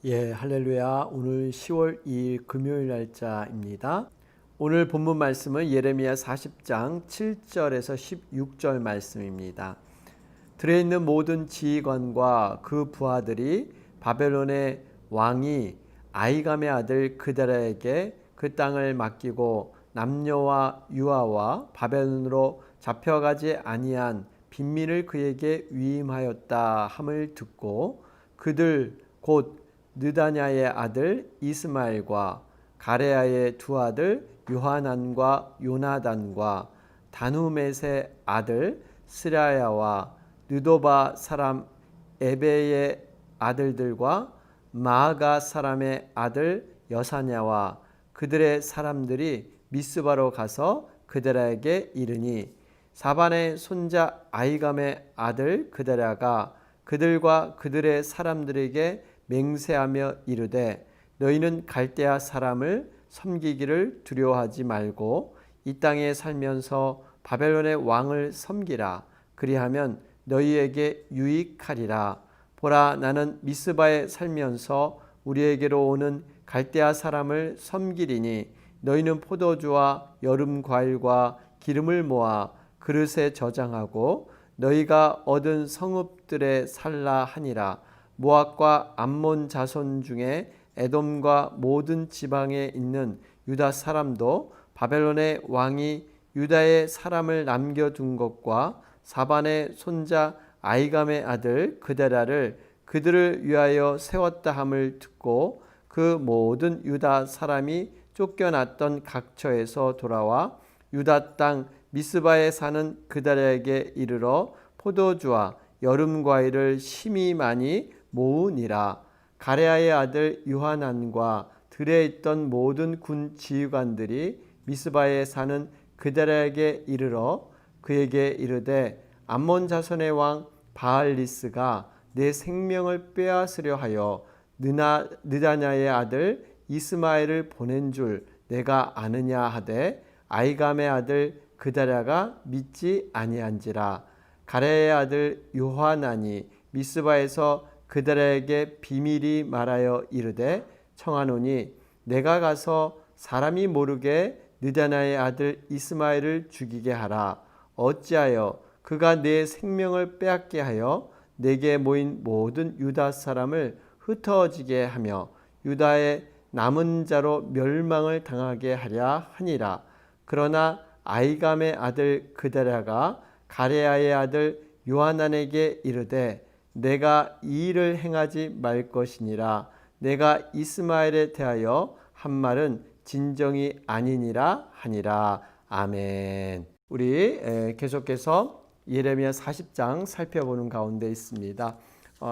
예, 할렐루야. 오늘 10월 2일 금요일 날짜입니다. 오늘 본문 말씀은 예레미야 40장 7절에서 16절 말씀입니다. 들어있는 모든 지휘관과 그 부하들이 바벨론의 왕이 아히감의 아들 그드라에게 그 땅을 맡기고 남녀와 유아와 바벨론으로 잡혀가지 아니한 빈민을 그에게 위임하였다 함을 듣고 그들 곧 느다냐의 아들 이스마엘과 가레야의 두 아들 요하난과 요나단과 다누멧의 아들 스라야와 느도바 사람 에베의 아들들과 마아가 사람의 아들 여사냐와 그들의 사람들이 미스바로 가서 그드라에게 이르니 사반의 손자 아히감의 아들 그드라가 그들과 그들의 사람들에게 맹세하며 이르되 너희는 갈대아 사람을 섬기기를 두려워하지 말고 이 땅에 살면서 바벨론의 왕을 섬기라. 그리하면 너희에게 유익하리라. 보라, 나는 미스바에 살면서 우리에게로 오는 갈대아 사람을 섬기리니 너희는 포도주와 여름 과일과 기름을 모아 그릇에 저장하고 너희가 얻은 성읍들에 살라 하니라. 모압과 암몬 자손 중에 에돔과 모든 지방에 있는 유다 사람도 바벨론의 왕이 유다의 사람을 남겨둔 것과 사반의 손자 아히감의 아들 그드라를 그들을 위하여 세웠다 함을 듣고 그 모든 유다 사람이 쫓겨났던 각처에서 돌아와 유다 땅 미스바에 사는 그드라에게 이르러 포도주와 여름 과일을 심히 많이 모으니라. 가레야의 아들 요하난과 들에 있던 모든 군 지휘관들이 미스바에 사는 그드라에게 이르러 그에게 이르되 암몬 자손의 왕 바알리스가 내 생명을 빼앗으려 하여 느다냐의 아들 이스마엘을 보낸 줄 내가 아느냐 하되 아히감의 아들 그드라가 믿지 아니한지라. 가레야의 아들 요하난이 미스바에서 그들에게 비밀이 말하여 이르되 청하노니 내가 가서 사람이 모르게 느다냐의 아들 이스마엘을 죽이게 하라. 어찌하여 그가 내 생명을 빼앗게 하여 내게 모인 모든 유다 사람을 흩어지게 하며 유다의 남은 자로 멸망을 당하게 하랴 하니라. 그러나 아히감의 아들 그드라가 가레야의 아들 요하난에게 이르되 내가 이 일을 행하지 말 것이니라. 내가 이스마엘에 대하여 한 말은 진정이 아니니라 하니라. 아멘. 우리 계속해서 예레미야 40장 살펴보는 가운데 있습니다.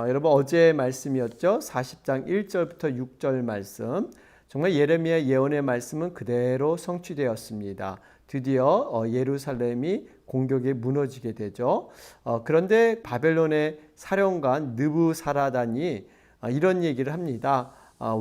여러분 어제의 말씀이었죠. 40장 1절부터 6절 말씀. 정말 예레미야 예언의 말씀은 그대로 성취되었습니다. 드디어 예루살렘이 공격에 무너지게 되죠. 그런데 바벨론의 사령관 느부사라단이 이런 얘기를 합니다.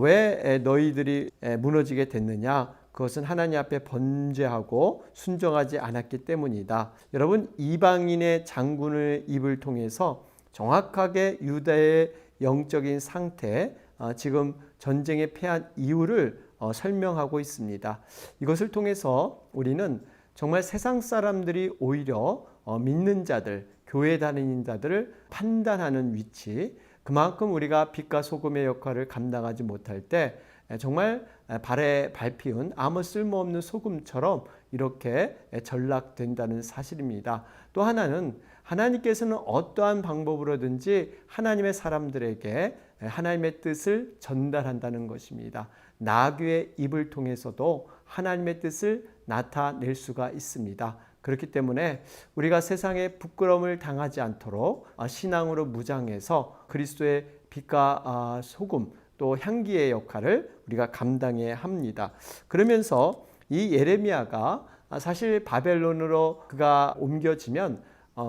왜 너희들이 무너지게 됐느냐? 그것은 하나님 앞에 번제하고 순종하지 않았기 때문이다. 여러분, 이방인의 장군의 입을 통해서 정확하게 유다의 영적인 상태, 지금 전쟁에 패한 이유를 설명하고 있습니다. 이것을 통해서 우리는 정말 세상 사람들이 오히려 믿는 자들, 교회 다니는 자들을 판단하는 위치, 그만큼 우리가 빛과 소금의 역할을 감당하지 못할 때 정말 발에 밟히운 아무 쓸모없는 소금처럼 이렇게 전락된다는 사실입니다. 또 하나는 하나님께서는 어떠한 방법으로든지 하나님의 사람들에게 하나님의 뜻을 전달한다는 것입니다. 나귀의 입을 통해서도 하나님의 뜻을 나타낼 수가 있습니다. 그렇기 때문에 우리가 세상에 부끄러움을 당하지 않도록 신앙으로 무장해서 그리스도의 빛과 소금 또 향기의 역할을 우리가 감당해야 합니다. 그러면서 이 예레미야가 사실 바벨론으로 그가 옮겨지면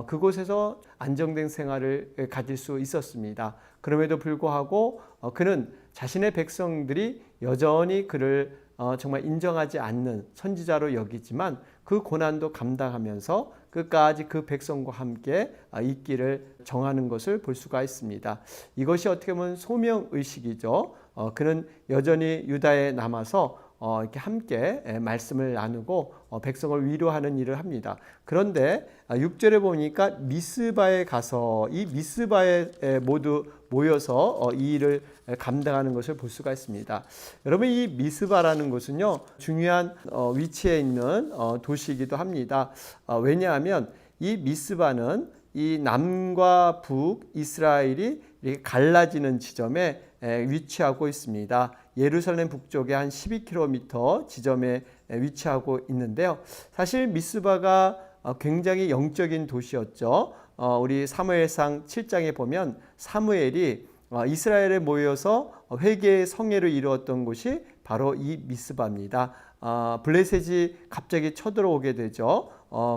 그곳에서 안정된 생활을 가질 수 있었습니다. 그럼에도 불구하고 그는 자신의 백성들이 여전히 그를 정말 인정하지 않는 선지자로 여기지만 그 고난도 감당하면서 끝까지 그 백성과 함께 있기를 정하는 것을 볼 수가 있습니다. 이것이 어떻게 보면 소명의식이죠. 그는 여전히 유다에 남아서 이렇게 함께 말씀을 나누고 백성을 위로하는 일을 합니다. 그런데 6절에 보니까 미스바에 가서 이 미스바에 모두 모여서 이 일을 감당하는 것을 볼 수가 있습니다. 여러분, 이 미스바라는 곳은요, 중요한 위치에 있는 도시이기도 합니다. 왜냐하면 이 미스바는 이 남과 북 이스라엘이 이렇게 갈라지는 지점에 위치하고 있습니다. 예루살렘 북쪽에 한 12km 지점에 위치하고 있는데요. 사실 미스바가 굉장히 영적인 도시였죠. 우리 사무엘상 7장에 보면 사무엘이 이스라엘에 모여서 회개의 성회를 이루었던 곳이 바로 이 미스바입니다. 블레셋이 갑자기 쳐들어오게 되죠.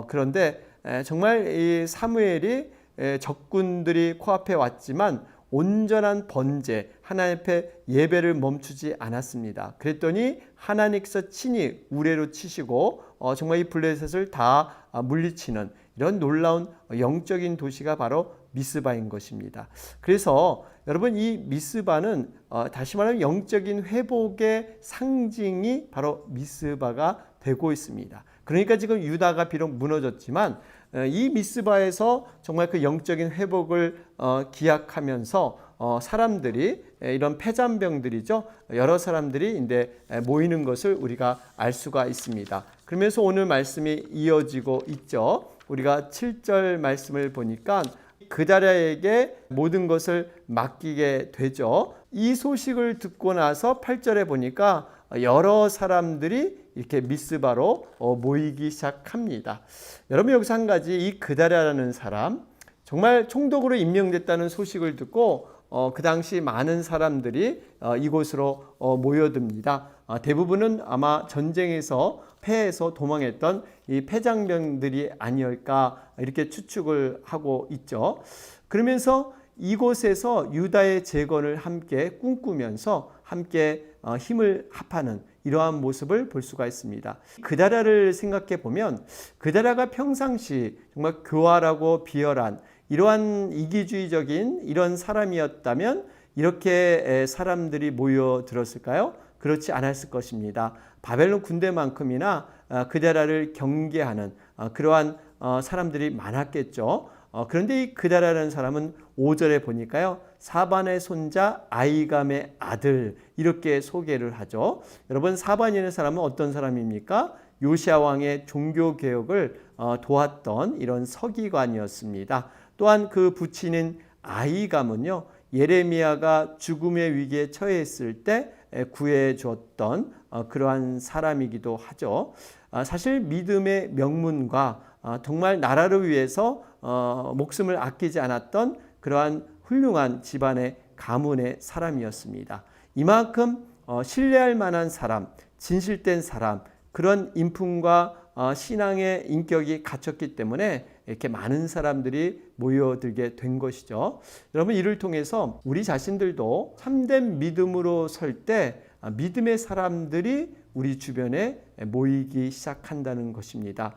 그런데 정말 이 사무엘이 적군들이 코앞에 왔지만 온전한 번제, 하나님 앞에 예배를 멈추지 않았습니다. 그랬더니 하나님께서 친히 우레로 치시고 정말 이 블레셋을 다 물리치는 이런 놀라운 영적인 도시가 바로 미스바인 것입니다. 그래서 여러분, 이 미스바는 다시 말하면 영적인 회복의 상징이 바로 미스바가 되고 있습니다. 그러니까 지금 유다가 비록 무너졌지만 이 미스바에서 정말 그 영적인 회복을 기약하면서 사람들이 이런 폐잔병들이죠. 여러 사람들이 이제 모이는 것을 우리가 알 수가 있습니다. 그러면서 오늘 말씀이 이어지고 있죠. 우리가 7절 말씀을 보니까 그다랴에게 모든 것을 맡기게 되죠. 이 소식을 듣고 나서 8절에 보니까 여러 사람들이 이렇게 미스바로 모이기 시작합니다. 여러분, 여기서 한 가지, 이 그다랴라는 사람 정말 총독으로 임명됐다는 소식을 듣고 그 당시 많은 사람들이 이곳으로 모여듭니다. 대부분은 아마 전쟁에서 패해서 도망했던 이 패장병들이 아니었을까 이렇게 추측을 하고 있죠. 그러면서 이곳에서 유다의 재건을 함께 꿈꾸면서 함께 힘을 합하는 이러한 모습을 볼 수가 있습니다. 그다랴를 생각해 보면 그다랴가 평상시 정말 교활하고 비열한 이러한 이기주의적인 이런 사람이었다면 이렇게 사람들이 모여들었을까요? 그렇지 않았을 것입니다. 바벨론 군대만큼이나 그다랴를 경계하는 그러한 사람들이 많았겠죠. 그런데 이 그다랴라는 사람은 5절에 보니까요, 사반의 손자 아이감의 아들 이렇게 소개를 하죠. 여러분, 사반이라는 사람은 어떤 사람입니까? 요시야 왕의 종교 개혁을 도왔던 이런 서기관이었습니다. 또한 그 부친인 아이감은요, 예레미야가 죽음의 위기에 처했을 때 구해 주었던 그러한 사람이기도 하죠. 사실 믿음의 명문과 정말 나라를 위해서 목숨을 아끼지 않았던 그러한 훌륭한 집안의 가문의 사람이었습니다. 이만큼 신뢰할 만한 사람, 진실된 사람, 그런 인품과 신앙의 인격이 갖췄기 때문에 이렇게 많은 사람들이 모여들게 된 것이죠. 여러분, 이를 통해서 우리 자신들도 참된 믿음으로 설 때 믿음의 사람들이 우리 주변에 모이기 시작한다는 것입니다.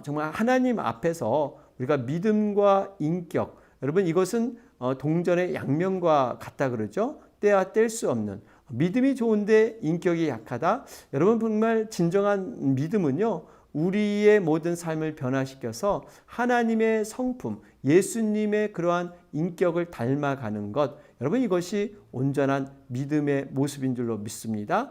정말 하나님 앞에서 우리가 믿음과 인격, 여러분 이것은 동전의 양면과 같다 그러죠. 떼와 뗄 수 없는, 믿음이 좋은데 인격이 약하다. 여러분, 정말 진정한 믿음은요, 우리의 모든 삶을 변화시켜서 하나님의 성품, 예수님의 그러한 인격을 닮아가는 것, 여러분 이것이 온전한 믿음의 모습인 줄로 믿습니다.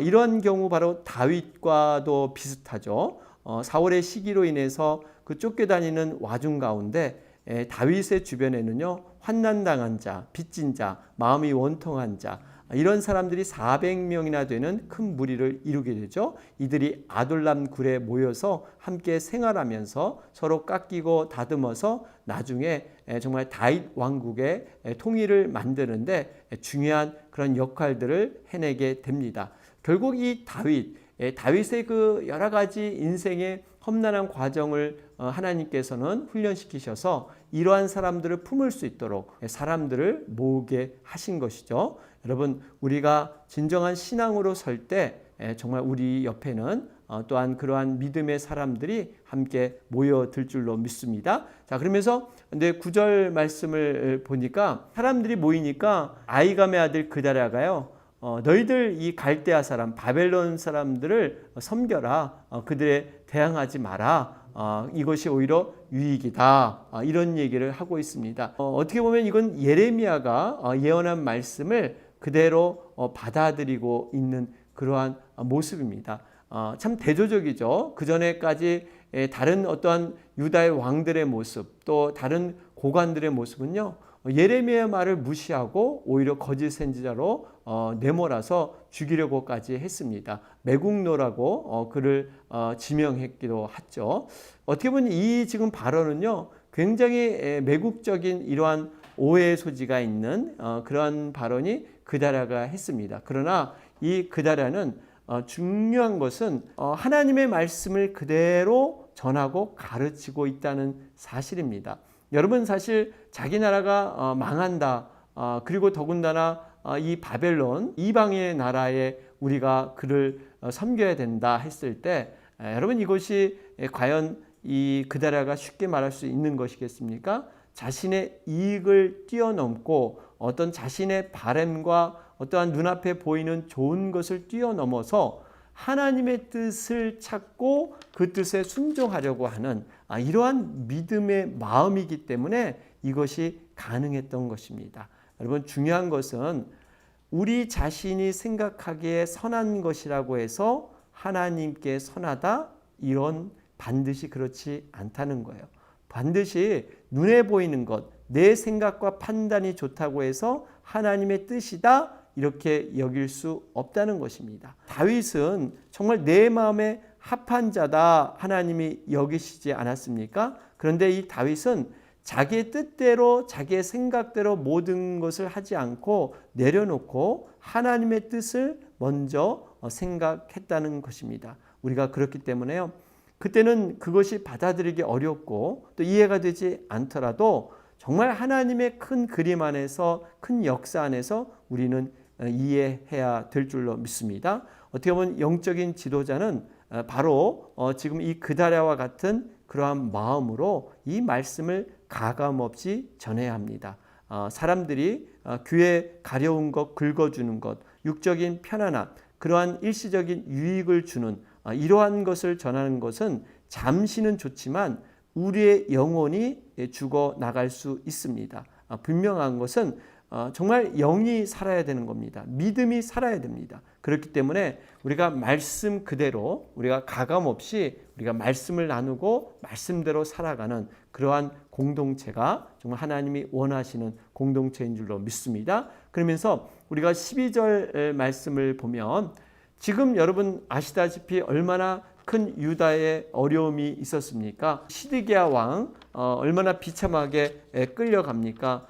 이런 경우 바로 다윗과도 비슷하죠. 사울의 시기로 인해서 그 쫓겨다니는 와중 가운데 다윗의 주변에는요, 환난당한 자, 빚진 자, 마음이 원통한 자, 이런 사람들이 400명이나 되는 큰 무리를 이루게 되죠. 이들이 아둘람 굴에 모여서 함께 생활하면서 서로 깎이고 다듬어서 나중에 정말 다윗 왕국의 통일을 만드는데 중요한 그런 역할들을 해내게 됩니다. 결국 이 다윗의 그 여러 가지 인생의 험난한 과정을 하나님께서는 훈련시키셔서 이러한 사람들을 품을 수 있도록 사람들을 모으게 하신 것이죠. 여러분, 우리가 진정한 신앙으로 설 때 정말 우리 옆에는 또한 그러한 믿음의 사람들이 함께 모여들 줄로 믿습니다. 자, 그러면서 근데 9절 말씀을 보니까 사람들이 모이니까 아이감의 아들 그다랴가요, 너희들 이 갈대아 사람 바벨론 사람들을 섬겨라. 그들에 대항하지 마라. 이것이 오히려 유익이다. 이런 얘기를 하고 있습니다. 어떻게 보면 이건 예레미야가 예언한 말씀을 그대로 받아들이고 있는 그러한 모습입니다. 참 대조적이죠. 그전에까지 다른 어떠한 유다의 왕들의 모습, 또 다른 고관들의 모습은요, 예레미야의 말을 무시하고 오히려 거짓 선지자로 내몰아서 죽이려고까지 했습니다. 매국노라고 그를 지명했기도 했죠. 어떻게 보면 이 지금 발언은요, 굉장히 매국적인 이러한 오해의 소지가 있는 그러한 발언이 그다랴가 했습니다. 그러나 이 그다랴는 중요한 것은 하나님의 말씀을 그대로 전하고 가르치고 있다는 사실입니다. 여러분, 사실 자기 나라가 망한다. 그리고 더군다나 이 바벨론 이방의 나라에 우리가 그를 섬겨야 된다 했을 때, 여러분, 이것이 과연 이 그다랴가 쉽게 말할 수 있는 것이겠습니까? 자신의 이익을 뛰어넘고 어떤 자신의 바램과 어떠한 눈앞에 보이는 좋은 것을 뛰어넘어서 하나님의 뜻을 찾고 그 뜻에 순종하려고 하는 이러한 믿음의 마음이기 때문에 이것이 가능했던 것입니다. 여러분, 중요한 것은 우리 자신이 생각하기에 선한 것이라고 해서 하나님께 선하다, 이런 반드시 그렇지 않다는 거예요. 반드시 눈에 보이는 것, 내 생각과 판단이 좋다고 해서 하나님의 뜻이다, 이렇게 여길 수 없다는 것입니다. 다윗은 정말 내 마음에 합한 자다 하나님이 여기시지 않았습니까? 그런데 이 다윗은 자기의 뜻대로 자기의 생각대로 모든 것을 하지 않고 내려놓고 하나님의 뜻을 먼저 생각했다는 것입니다. 우리가 그렇기 때문에요, 그때는 그것이 받아들이기 어렵고 또 이해가 되지 않더라도 정말 하나님의 큰 그림 안에서, 큰 역사 안에서 우리는 이해해야 될 줄로 믿습니다. 어떻게 보면 영적인 지도자는 바로 지금 이 그다랴와 같은 그러한 마음으로 이 말씀을 가감없이 전해야 합니다. 사람들이 귀에 가려운 것, 긁어주는 것, 육적인 편안함, 그러한 일시적인 유익을 주는 이러한 것을 전하는 것은 잠시는 좋지만 우리의 영혼이 죽어 나갈 수 있습니다. 분명한 것은 정말 영이 살아야 되는 겁니다. 믿음이 살아야 됩니다. 그렇기 때문에 우리가 말씀 그대로, 우리가 가감없이 우리가 말씀을 나누고 말씀대로 살아가는 그러한 공동체가 정말 하나님이 원하시는 공동체인 줄로 믿습니다. 그러면서 우리가 12절 말씀을 보면 지금 여러분 아시다시피 얼마나 큰 유다의 어려움이 있었습니까? 시드기야 왕 얼마나 비참하게 끌려갑니까?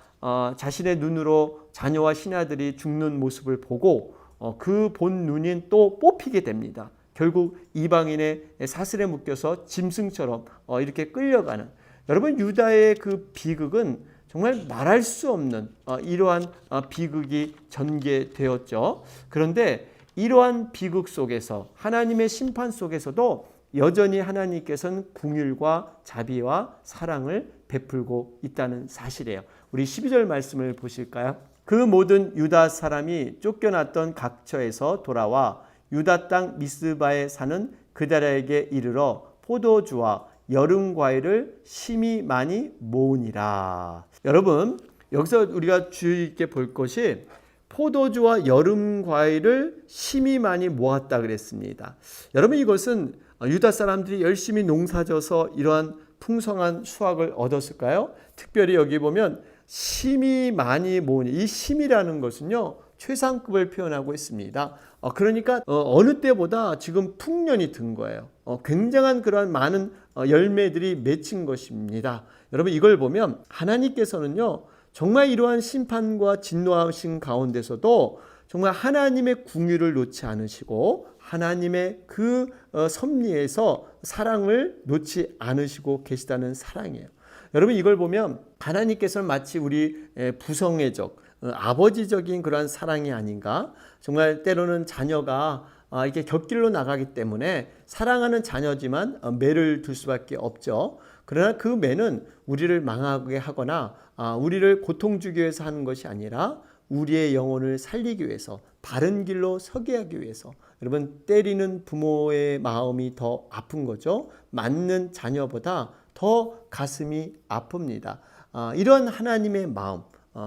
자신의 눈으로 자녀와 신하들이 죽는 모습을 보고 그 본 눈이 또 뽑히게 됩니다. 결국 이방인의 사슬에 묶여서 짐승처럼 이렇게 끌려가는, 여러분, 유다의 그 비극은 정말 말할 수 없는 이러한 비극이 전개되었죠. 그런데 이러한 비극 속에서, 하나님의 심판 속에서도 여전히 하나님께서는 긍휼과 자비와 사랑을 베풀고 있다는 사실이에요. 우리 12절 말씀을 보실까요? 그 모든 유다 사람이 쫓겨났던 각처에서 돌아와 유다 땅 미스바에 사는 그다랴에게 이르러 포도주와 여름 과일을 심히 많이 모으니라. 여러분, 여기서 우리가 주의 있게 볼 것이 포도주와 여름 과일을 심히 많이 모았다 그랬습니다. 여러분, 이것은 유다 사람들이 열심히 농사져서 이러한 풍성한 수확을 얻었을까요? 특별히 여기 보면 심히 많이 모으니, 이 심이라는 것은요, 최상급을 표현하고 있습니다. 그러니까 어느 때보다 지금 풍년이 든 거예요. 굉장한 그러한 많은 열매들이 맺힌 것입니다. 여러분, 이걸 보면 하나님께서는요, 정말 이러한 심판과 진노하신 가운데서도 정말 하나님의 긍휼을 놓지 않으시고 하나님의 그 섭리에서 사랑을 놓지 않으시고 계시다는 사랑이에요. 여러분, 이걸 보면 하나님께서는 마치 우리 부성애적, 아버지적인 그러한 사랑이 아닌가. 정말 때로는 자녀가 이렇게 곁길로 나가기 때문에 사랑하는 자녀지만 매를 둘 수밖에 없죠. 그러나 그 매는 우리를 망하게 하거나 우리를 고통 주기 위해서 하는 것이 아니라 우리의 영혼을 살리기 위해서, 바른 길로 서게 하기 위해서. 여러분, 때리는 부모의 마음이 더 아픈 거죠. 맞는 자녀보다 더 가슴이 아픕니다. 이런 하나님의 마음,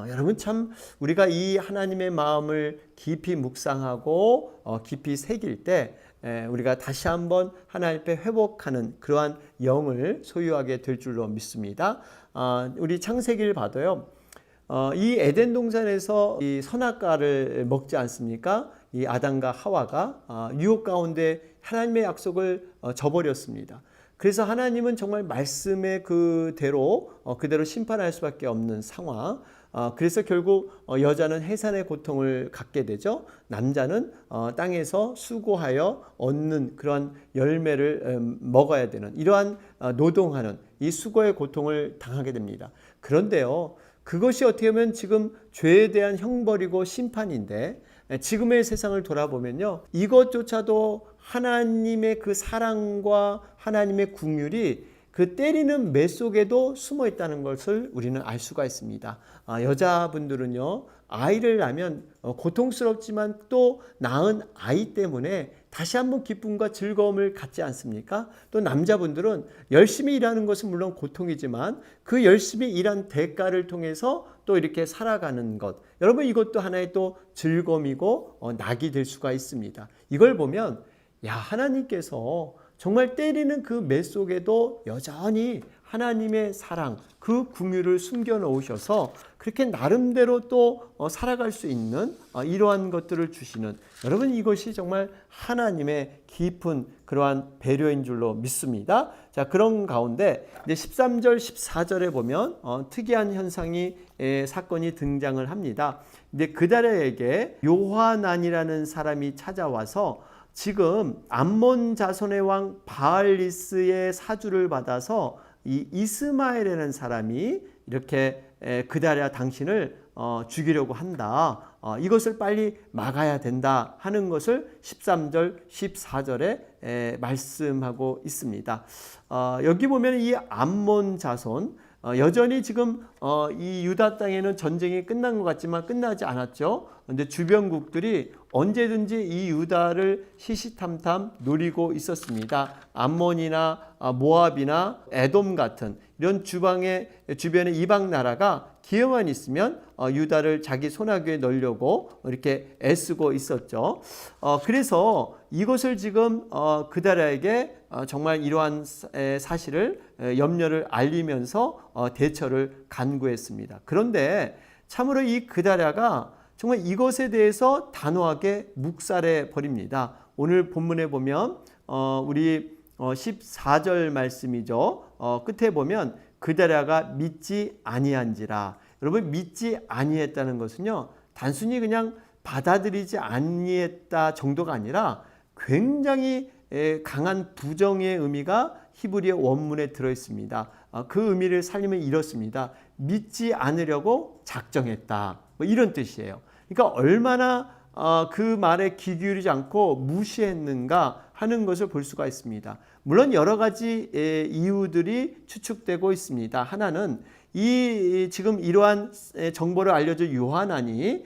여러분 참 우리가 이 하나님의 마음을 깊이 묵상하고 깊이 새길 때 우리가 다시 한번 하나님 앞에 회복하는 그러한 영을 소유하게 될 줄로 믿습니다. 우리 창세기를 봐도요. 이 에덴 동산에서 이 선악과를 먹지 않습니까? 이 아담과 하와가 유혹 가운데 하나님의 약속을 저버렸습니다. 그래서 하나님은 정말 말씀의 그대로 심판할 수밖에 없는 상황. 그래서 결국 여자는 해산의 고통을 갖게 되죠. 남자는 땅에서 수고하여 얻는 그런 열매를 먹어야 되는, 이러한 노동하는 이 수고의 고통을 당하게 됩니다. 그런데요, 그것이 어떻게 보면 지금 죄에 대한 형벌이고 심판인데, 지금의 세상을 돌아보면요, 이것조차도 하나님의 그 사랑과 하나님의 긍휼이 그 때리는 매 속에도 숨어 있다는 것을 우리는 알 수가 있습니다. 여자분들은요, 아이를 낳으면 고통스럽지만 또 낳은 아이 때문에 다시 한번 기쁨과 즐거움을 갖지 않습니까? 또 남자분들은 열심히 일하는 것은 물론 고통이지만 그 열심히 일한 대가를 통해서 또 이렇게 살아가는 것, 여러분 이것도 하나의 또 즐거움이고 낙이 될 수가 있습니다. 이걸 보면 하나님께서 정말 때리는 그 매 속에도 여전히 하나님의 사랑, 그 긍휼을 숨겨 놓으셔서 그렇게 나름대로 또 살아갈 수 있는 이러한 것들을 주시는, 여러분 이것이 정말 하나님의 깊은 그러한 배려인 줄로 믿습니다. 자, 그런 가운데 이제 13절 14절에 보면 특이한 현상이 사건이 등장을 합니다. 근데 그달에게 요하난이라는 사람이 찾아와서 지금 암몬 자손의 왕 바알리스의 사주를 받아서 이 이스마엘이라는 사람이 이렇게 그달야 당신을 죽이려고 한다. 이것을 빨리 막아야 된다 하는 것을 13절 14절에 말씀하고 있습니다. 여기 보면 이 암몬 자손, 여전히 지금 이 유다 땅에는 전쟁이 끝난 것 같지만 끝나지 않았죠. 그런데 주변국들이 언제든지 이 유다를 시시탐탐 노리고 있었습니다. 암몬이나 모압이나 에돔 같은 이런 주변의 이방 나라가 기회만 있으면 유다를 자기 손아귀에 넣으려고 이렇게 애쓰고 있었죠. 그래서 이것을 지금 그달에게 정말 이러한 사실을 염려를 알리면서 대처를 간구했습니다. 그런데 참으로 이 그달야가 정말 이것에 대해서 단호하게 묵살해 버립니다. 오늘 본문에 보면 우리 14절 말씀이죠. 끝에 보면 그달야가 믿지 아니한지라. 여러분, 믿지 아니했다는 것은요, 단순히 그냥 받아들이지 아니했다 정도가 아니라 굉장히 강한 부정의 의미가 히브리어 원문에 들어 있습니다. 그 의미를 살리면 이렇습니다. 믿지 않으려고 작정했다. 뭐 이런 뜻이에요. 그러니까 얼마나 그 말에 귀 기울이지 않고 무시했는가 하는 것을 볼 수가 있습니다. 물론 여러 가지 이유들이 추측되고 있습니다. 하나는 지금 이러한 정보를 알려준 요하난이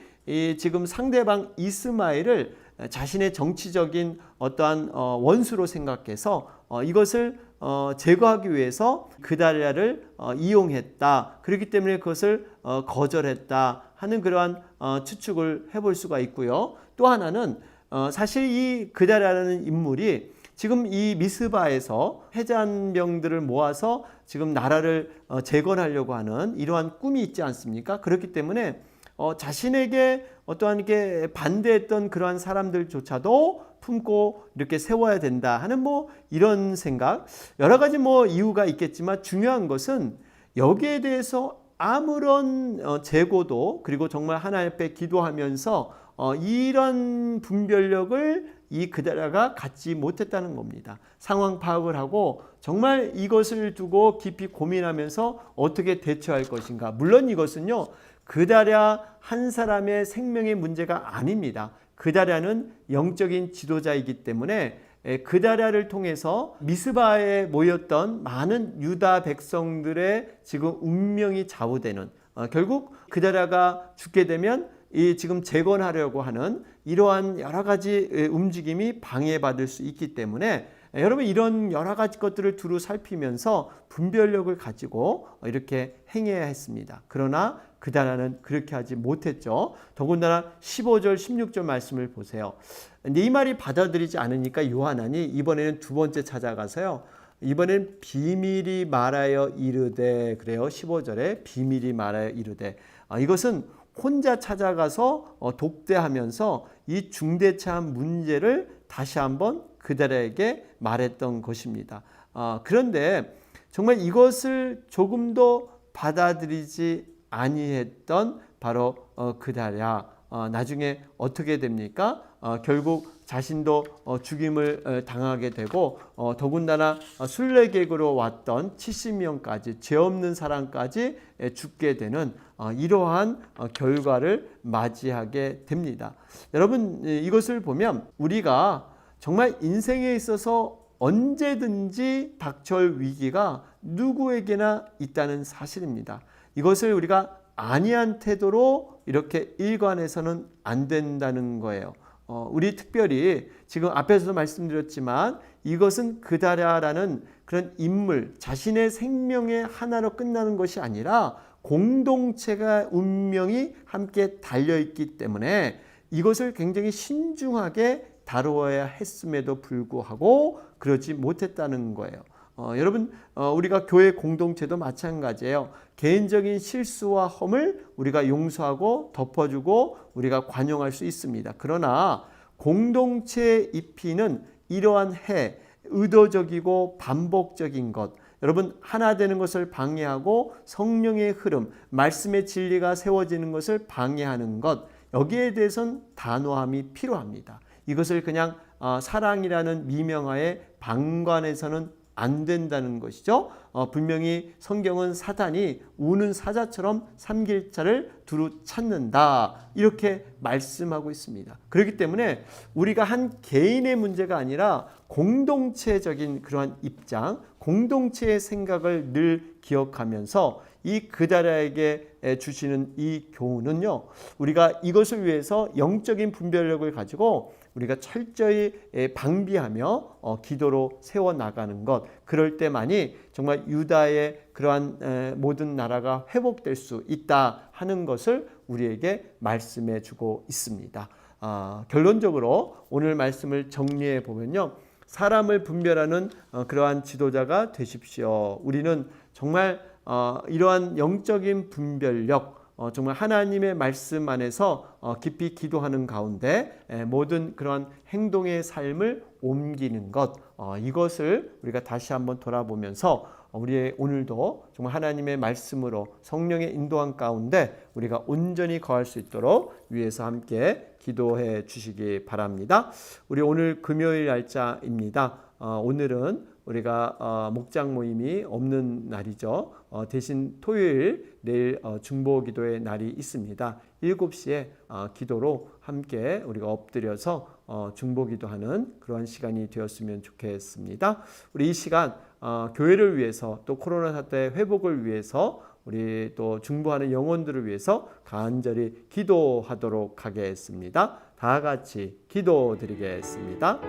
지금 상대방 이스마엘을 자신의 정치적인 어떠한 원수로 생각해서 이것을 제거하기 위해서 그달야를 이용했다. 그렇기 때문에 그것을 거절했다 하는 그러한 추측을 해볼 수가 있고요. 또 하나는 사실 이 그달야라는 인물이 지금 이 미스바에서 해잔병들을 모아서 지금 나라를 재건하려고 하는 이러한 꿈이 있지 않습니까? 그렇기 때문에 자신에게 어떠한 게 반대했던 그러한 사람들조차도 품고 이렇게 세워야 된다 하는 이런 생각, 여러 가지 이유가 있겠지만 중요한 것은 여기에 대해서 아무런 재고도, 그리고 정말 하나님 앞에 기도하면서 이런 분별력을 이 그달야가 갖지 못했다는 겁니다. 상황 파악을 하고 정말 이것을 두고 깊이 고민하면서 어떻게 대처할 것인가. 물론 이것은요, 그달야 한 사람의 생명의 문제가 아닙니다. 그달야는 영적인 지도자이기 때문에 그달야를 통해서 미스바에 모였던 많은 유다 백성들의 지금 운명이 좌우되는, 결국 그달야가 죽게 되면 이 지금 재건하려고 하는 이러한 여러 가지 움직임이 방해받을 수 있기 때문에 여러분 이런 여러 가지 것들을 두루 살피면서 분별력을 가지고 이렇게 행해야 했습니다. 그러나 그다라는 그렇게 하지 못했죠. 더군다나 15절 16절 말씀을 보세요. 네 말이 받아들이지 않으니까 요하나니 이번에는 두 번째 찾아가서요. 이번엔 비밀이 말하여 이르되 그래요. 15절에 비밀이 말하여 이르되 이것은 혼자 찾아가서 독대하면서 이 중대차한 문제를 다시 한번 그들에게 말했던 것입니다. 그런데 정말 이것을 조금 더 받아들이지 아니했던 바로 그다랴 나중에 어떻게 됩니까? 결국 자신도 죽임을 당하게 되고 더군다나 순례객으로 왔던 70명까지 죄 없는 사람까지 죽게 되는 이러한 결과를 맞이하게 됩니다. 여러분 이것을 보면 우리가 정말 인생에 있어서 언제든지 닥쳐올 위기가 누구에게나 있다는 사실입니다. 이것을 우리가 안이한 태도로 이렇게 일관해서는 안 된다는 거예요. 우리 특별히 지금 앞에서도 말씀드렸지만 이것은 그다랴라는 그런 인물 자신의 생명의 하나로 끝나는 것이 아니라 공동체가 운명이 함께 달려있기 때문에 이것을 굉장히 신중하게 다루어야 했음에도 불구하고 그러지 못했다는 거예요. 여러분 우리가 교회 공동체도 마찬가지예요. 개인적인 실수와 허물 우리가 용서하고 덮어주고 우리가 관용할 수 있습니다. 그러나 공동체에 입히는 이러한 의도적이고 반복적인 것 여러분 하나 되는 것을 방해하고 성령의 흐름 말씀의 진리가 세워지는 것을 방해하는 것 여기에 대해서는 단호함이 필요합니다. 이것을 그냥 사랑이라는 미명하에 방관해서는 안 된다는 것이죠. 분명히 성경은 사단이 우는 사자처럼 삼킬자를 두루 찾는다 이렇게 말씀하고 있습니다. 그렇기 때문에 우리가 한 개인의 문제가 아니라 공동체적인 그러한 입장 공동체의 생각을 늘 기억하면서 이 그다랴에게 주시는 이 교훈은요 우리가 이것을 위해서 영적인 분별력을 가지고 우리가 철저히 방비하며 기도로 세워나가는 것 그럴 때만이 정말 유다의 그러한 모든 나라가 회복될 수 있다 하는 것을 우리에게 말씀해 주고 있습니다. 결론적으로 오늘 말씀을 정리해 보면요 사람을 분별하는 그러한 지도자가 되십시오. 우리는 정말 이러한 영적인 분별력 정말 하나님의 말씀 안에서 깊이 기도하는 가운데 모든 그런 행동의 삶을 옮기는 것 이것을 우리가 다시 한번 돌아보면서 우리의 오늘도 정말 하나님의 말씀으로 성령의 인도한 가운데 우리가 온전히 거할 수 있도록 위에서 함께 기도해 주시기 바랍니다. 우리 오늘 금요일 날짜입니다. 오늘은 우리가 목장 모임이 없는 날이죠. 대신 토요일 내일 중보 기도의 날이 있습니다. 7시에 기도로 함께 우리가 엎드려서 중보 기도하는 그러한 시간이 되었으면 좋겠습니다. 우리 이 시간 교회를 위해서 또 코로나 사태 회복을 위해서 우리 또 중보하는 영혼들을 위해서 간절히 기도하도록 하겠습니다. 다 같이 기도드리겠습니다.